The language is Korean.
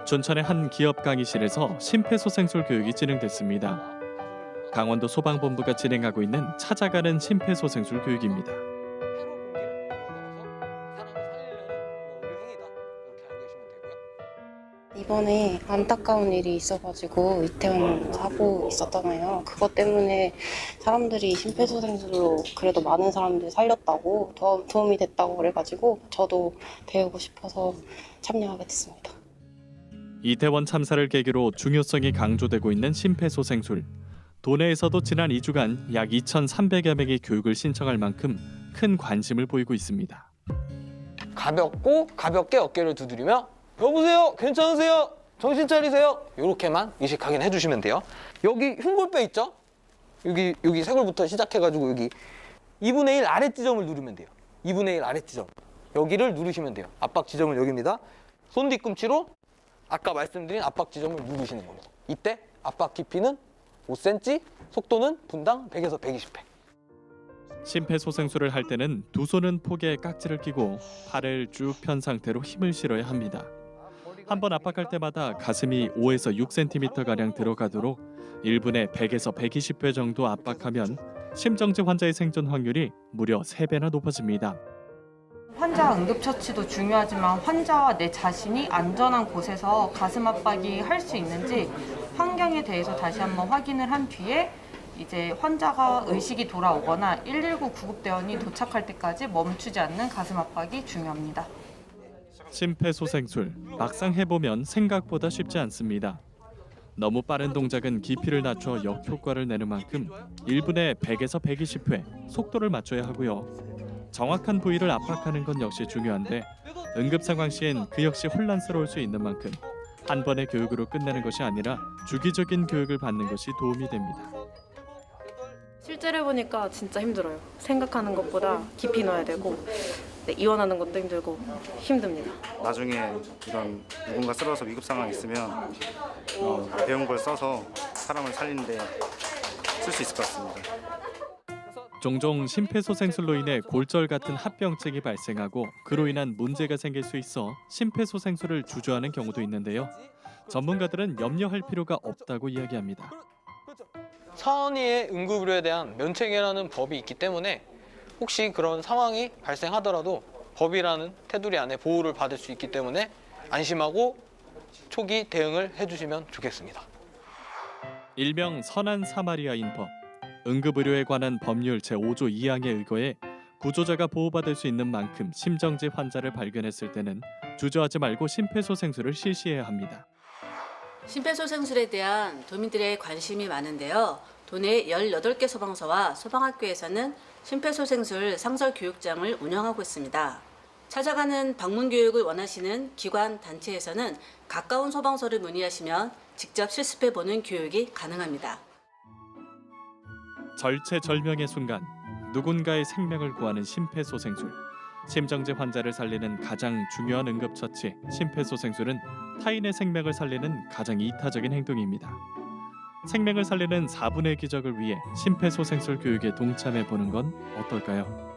춘천의 한 기업 강의실에서 심폐소생술 교육이 진행됐습니다. 강원도 소방본부가 진행하고 있는 찾아가는 심폐소생술 교육입니다. 이번에 안타까운 일이 있어가지고 이태원 사고 있었잖아요. 그것 때문에 사람들이 심폐소생술로 그래도 많은 사람들 살렸다고 도움이 됐다고 그래가지고 저도 배우고 싶어서 참여하게 됐습니다. 이태원 참사를 계기로 중요성이 강조되고 있는 심폐소생술. 도내에서도 지난 2주간 약 2,300여 명이 교육을 신청할 만큼 큰 관심을 보이고 있습니다. 가볍게 어깨를 두드리며 여보세요? 괜찮으세요? 정신 차리세요? 이렇게만 의식 확인해 주시면 돼요. 여기 흉골뼈 있죠? 여기 쇄골부터 시작해가지고 여기 2분의 1 아래 지점을 누르면 돼요. 2분의 1 아래 지점. 여기를 누르시면 돼요. 압박 지점은 여기입니다. 손 뒤꿈치로 아까 말씀드린 압박 지점을 누르시는 거예요. 이때 압박 깊이는 5cm, 속도는 분당 100에서 120회. 심폐소생술을 할 때는 두 손은 폭에 깍지를 끼고 팔을 쭉 편 상태로 힘을 실어야 합니다. 한 번 압박할 때마다 가슴이 5에서 6cm가량 들어가도록 1분에 100에서 120회 정도 압박하면 심정지 환자의 생존 확률이 무려 3배나 높아집니다. 환자 응급처치도 중요하지만 환자와 내 자신이 안전한 곳에서 가슴 압박이 할 수 있는지 환경에 대해서 다시 한번 확인을 한 뒤에 이제 환자가 의식이 돌아오거나 119 구급대원이 도착할 때까지 멈추지 않는 가슴 압박이 중요합니다. 심폐소생술, 막상 해보면 생각보다 쉽지 않습니다. 너무 빠른 동작은 기피를 낮춰 역효과를 내는 만큼 1분에 100에서 120회 속도를 맞춰야 하고요. 정확한 부위를 압박하는 건 역시 중요한데 응급 상황 시엔 그 역시 혼란스러울 수 있는 만큼 한 번의 교육으로 끝내는 것이 아니라 주기적인 교육을 받는 것이 도움이 됩니다. 실제로 해보니까 진짜 힘들어요. 생각하는 것보다 깊이 넣어야 되고 이완하는 것도 힘들고 힘듭니다. 나중에 이런 누군가 쓰러져서 위급 상황이 있으면 배운 걸 써서 사람을 살리는데 쓸 수 있을 것 같습니다. 종종 심폐소생술로 인해 골절 같은 합병증이 발생하고 그로 인한 문제가 생길 수 있어 심폐소생술을 주저하는 경우도 있는데요. 전문가들은 염려할 필요가 없다고 이야기합니다. 선의의 응급의료에 대한 면책이라는 법이 있기 때문에 혹시 그런 상황이 발생하더라도 법이라는 테두리 안에 보호를 받을 수 있기 때문에 안심하고 초기 대응을 해주시면 좋겠습니다. 일명 선한 사마리아인 법. 응급의료에 관한 법률 제5조 2항에 의거해 구조자가 보호받을 수 있는 만큼 심정지 환자를 발견했을 때는 주저하지 말고 심폐소생술을 실시해야 합니다. 심폐소생술에 대한 도민들의 관심이 많은데요. 도내 18개 소방서와 소방학교에서는 심폐소생술 상설교육장을 운영하고 있습니다. 찾아가는 방문교육을 원하시는 기관, 단체에서는 가까운 소방서를 문의하시면 직접 실습해보는 교육이 가능합니다. 절체절명의 순간 누군가의 생명을 구하는 심폐소생술. 심정지 환자를 살리는 가장 중요한 응급처치 심폐소생술은 타인의 생명을 살리는 가장 이타적인 행동입니다. 생명을 살리는 4분의 기적을 위해 심폐소생술 교육에 동참해보는 건 어떨까요?